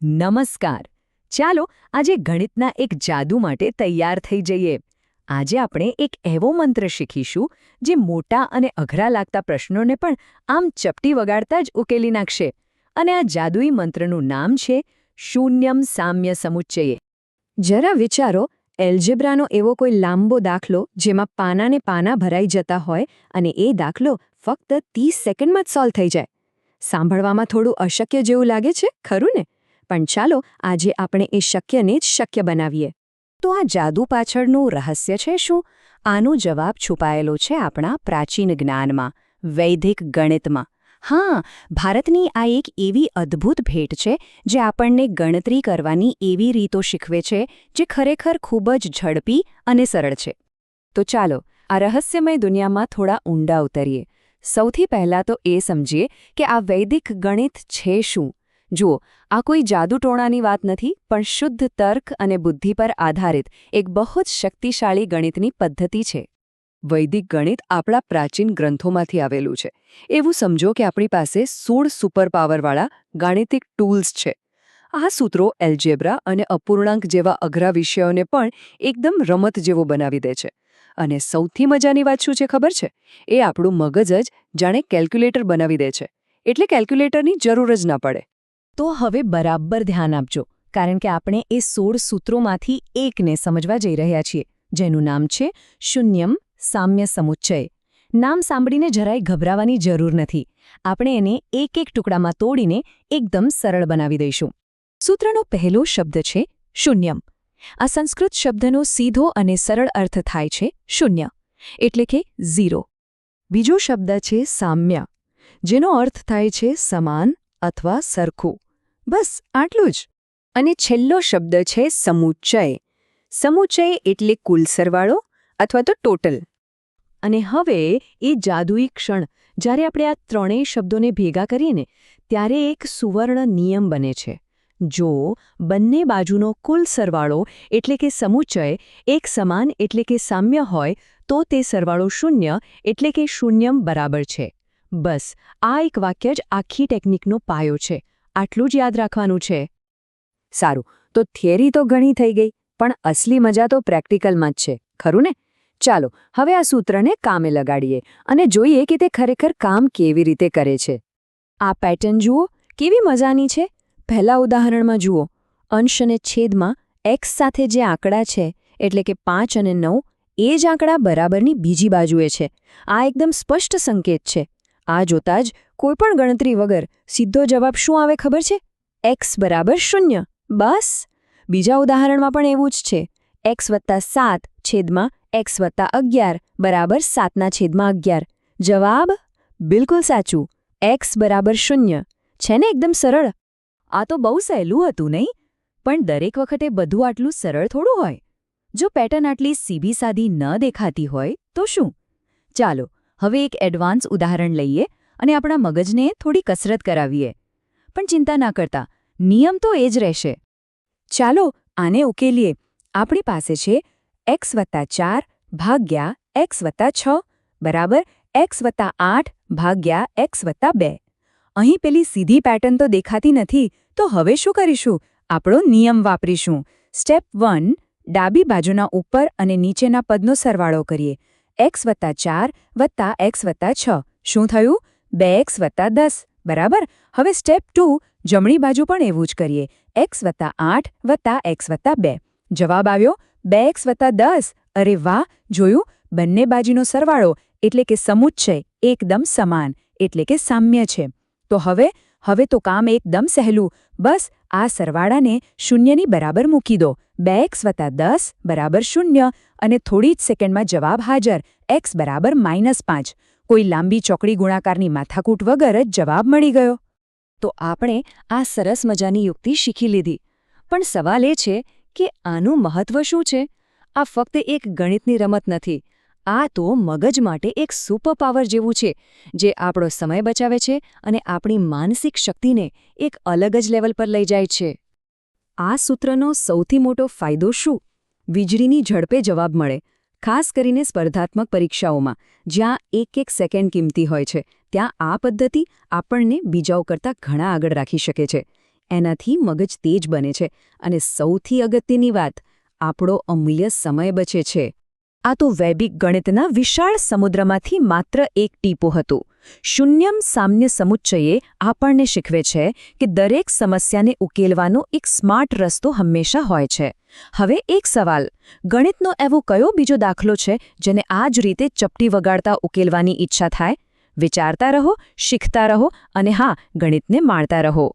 નમસ્કાર. ચાલો આજે ગણિતના એક જાદુ માટે તૈયાર થઈ જઈએ. આજે આપણે એક એવો મંત્ર શીખીશું જે મોટા અને અઘરા લાગતા પ્રશ્નોને પણ આમ ચપટી વગાડતા જ ઉકેલી નાખશે. અને આ જાદુઈ મંત્રનું નામ છે શૂન્યમ સામ્ય સમુચ્ચયે. જરા વિચારો, એલ્જેબ્રાનો એવો કોઈ લાંબો દાખલો જેમાં પાનાને પાના ભરાઈ જતા હોય અને એ દાખલો ફક્ત 30 સેકન્ડમાં જ સોલ્વ થઈ જાય. સાંભળવામાં થોડું અશક્ય જેવું લાગે છે, ખરું ને? પણ ચાલો આજે આપણે એ શક્યને જ શક્ય બનાવીએ. તો આ જાદુ પાછળનું રહસ્ય છે શું? આનો જવાબ છુપાયેલો છે આપણા પ્રાચીન જ્ઞાનમાં, વૈદિક ગણિતમાં. હા, ભારતની આ એક એવી અદ્ભુત ભેટ છે જે આપણને ગણતરી કરવાની એવી રીતો શીખવે છે જે ખરેખર ખૂબ જ ઝડપી અને સરળ છે. તો ચાલો આ રહસ્યમય દુનિયામાં થોડા ઊંડા ઉતરીએ. સૌથી પહેલાં તો એ સમજીએ કે આ વૈદિક ગણિત છે શું. જુઓ, આ કોઈ જાદુટોણાની વાત નથી, પણ શુદ્ધ તર્ક અને બુદ્ધિ પર આધારિત એક બહુ જ શક્તિશાળી ગણિતની પદ્ધતિ છે. વૈદિક ગણિત આપણા પ્રાચીન ગ્રંથોમાંથી આવેલું છે. એવું સમજો કે આપણી પાસે 16 સુપર પાવરવાળા ગાણિતિક ટૂલ્સ છે. આ સૂત્રો એલ્જેબ્રા અને અપૂર્ણાંક જેવા અઘરા વિષયોને પણ એકદમ રમત જેવો બનાવી દે છે. અને સૌથી મજાની વાત શું છે ખબર છે? એ આપણું મગજ જ જાણે કેલ્ક્યુલેટર બનાવી દે છે. એટલે કેલ્ક્યુલેટરની જરૂર જ ના પડે. તો હવે બરાબર ધ્યાન આપજો, કારણ કે આપણે એ 16 સૂત્રોમાંથી એકને સમજવા જઈ રહ્યા છીએ, જેનું નામ છે શૂન્યમ સામ્ય સમુચ્ચય. નામ સાંભળીને જરાય ગભરાવાની જરૂર નથી. આપણે એને એક એક ટુકડામાં તોડીને એકદમ સરળ બનાવી દઈશું. સૂત્રનો પહેલો શબ્દ છે શૂન્યમ. આ સંસ્કૃત શબ્દનો સીધો અને સરળ અર્થ થાય છે શૂન્ય, એટલે કે 0. બીજો શબ્દ છે સામ્ય, જેનો અર્થ થાય છે સમાન અથવા સરખું. બસ આટલું જ. અને છેલ્લો શબ્દ છે સમુચ્ચય. સમુચ્ચય એટલે કુલ સરવાળો અથવા તો ટોટલ. અને હવે એ જાદુઈ ક્ષણ, જ્યારે આપણે આ ત્રણેય શબ્દોને ભેગા કરીએ ને, ત્યારે એક સુવર્ણ નિયમ બને છે. જો બંને બાજુનો કુલ સરવાળો એટલે કે સમુચ્ચય એક સમાન એટલે કે સામ્ય હોય, તો તે સરવાળો શૂન્ય એટલે કે શૂન્યમ બરાબર છે. બસ આ એક વાક્ય જ આખી ટેકનિકનો પાયો છે. આટલું જ યાદ રાખવાનું છે. સારું, તો થિયરી તો ઘણી થઈ ગઈ, પણ અસલી મજા તો પ્રેક્ટિકલમાં જ છે, ખરું ને? ચાલો હવે આ સૂત્રને કામે લગાડીએ અને જોઈએ કે તે ખરેખર કામ કેવી રીતે કરે છે. આ પેટર્ન જુઓ, કેવી મજાની છે. પહેલા ઉદાહરણમાં જુઓ, અંશ અને છેદમાં x સાથે જે આંકડા છે, એટલે કે 5 અને 9, એ જ આંકડા બરાબરની બીજી બાજુએ છે. આ એકદમ સ્પષ્ટ સંકેત છે. આ જોતાં જ કોઈપણ ગણતરી વગર સીધો જવાબ શું આવે ખબર છે? x બરાબર 0. બસ. બીજા ઉદાહરણમાં પણ એવું જ છે. x વત્તા 7 છેદમાં x વત્તા 11 બરાબર 7/11. જવાબ બિલકુલ સાચું, x બરાબર 0. છે ને એકદમ સરળ? આ તો બહુ સહેલું હતું, નહીં? પણ દરેક વખતે બધું આટલું સરળ થોડું હોય. જો પેટર્ન આટલી સીધી સાદી ન દેખાતી હોય તો શું? ચાલો હવે એક એડવાન્સ ઉદાહરણ લઈએ અને આપણા મગજને થોડી કસરત કરાવીએ. પણ ચિંતા ના કરતા, નિયમ તો એ જ રહેશે. ચાલો આને ઉકેલીએ. આપણી પાસે છે x વત્તા 4 ભાગ્યા x વત્તા 6 બરાબર x વત્તા 8 ભાગ્યા x વત્તા 2. અહીં પેલી સીધી પેટર્ન તો દેખાતી નથી, તો હવે શું કરીશું? આપણો નિયમ વાપરીશું. સ્ટેપ 1, ડાબી બાજુના ઉપર અને નીચેના પદનો સરવાળો કરીએ. x વત્તા 4 વત્તા x વત્તા 6. શું થયું? 2x વત્તા 10 બરાબર. હવે સ્ટેપ 2, જમણી બાજુ પણ એવું જ કરીએ. x વત્તા 8 વત્તા x વત્તા 2. જવાબ આવ્યો 2x વત્તા 10. અરે વાહ, જોયું? બંને બાજુનો સરવાળો એટલે કે સમુચ્ચય એકદમ સમાન એટલે કે સામ્ય છે. તો હવે તો કામ એકદમ સહેલું. બસ આ સરવાળાને શૂન્યની બરાબર મૂકી દો. 2x વત્તા 10 બરાબર 0 અને થોડી જ સેકન્ડમાં જવાબ હાજર, x બરાબર -5. કોઈ લાંબી ચોકડી ગુણાકારની માથાકૂટ વગર જ જવાબ મળી ગયો. તો આપણે આ સરસ મજાની યુક્તિ શીખી લીધી. પણ સવાલ એ છે કે આનું મહત્વ શું છે? આ ફક્ત એક ગણિતની રમત નથી. આ તો મગજ માટે એક સુપરપાવર જેવું છે, જે આપણો સમય બચાવે છે અને આપણી માનસિક શક્તિને એક અલગ જ લેવલ પર લઈ જાય છે. આ સૂત્રનો સૌથી મોટો ફાયદો શું? વીજળીની ઝડપે જવાબ મળે. ખાસ કરીને સ્પર્ધાત્મક પરીક્ષાઓમાં, જ્યાં એક સેકન્ડ કિંમતી હોય છે, ત્યાં આ પદ્ધતિ આપણને બીજાઓ કરતાં ઘણા આગળ રાખી શકે છે. એનાથી મગજ તેજ બને છે અને સૌથી અગત્યની વાત, આપણો અમૂલ્ય સમય બચે છે. આ તો વૈદિક ગણિતના વિશાળ સમુદ્રમાંથી માત્ર એક ટીપું હતું. શૂન્યમ સામ્ય સમુચ્ચયે આપણને શીખવે છે કે દરેક સમસ્યાને ઉકેલવાનો એક સ્માર્ટ રસ્તો હંમેશા હોય છે. હવે એક સવાલ, ગણિતનો એવો કયો બીજો દાખલો છે જેને આ જ રીતે ચપટી વગાડતા ઉકેલવાની ઈચ્છા થાય? વિચારતા રહો, શીખતા રહો અને હા, ગણિતને માણતા રહો.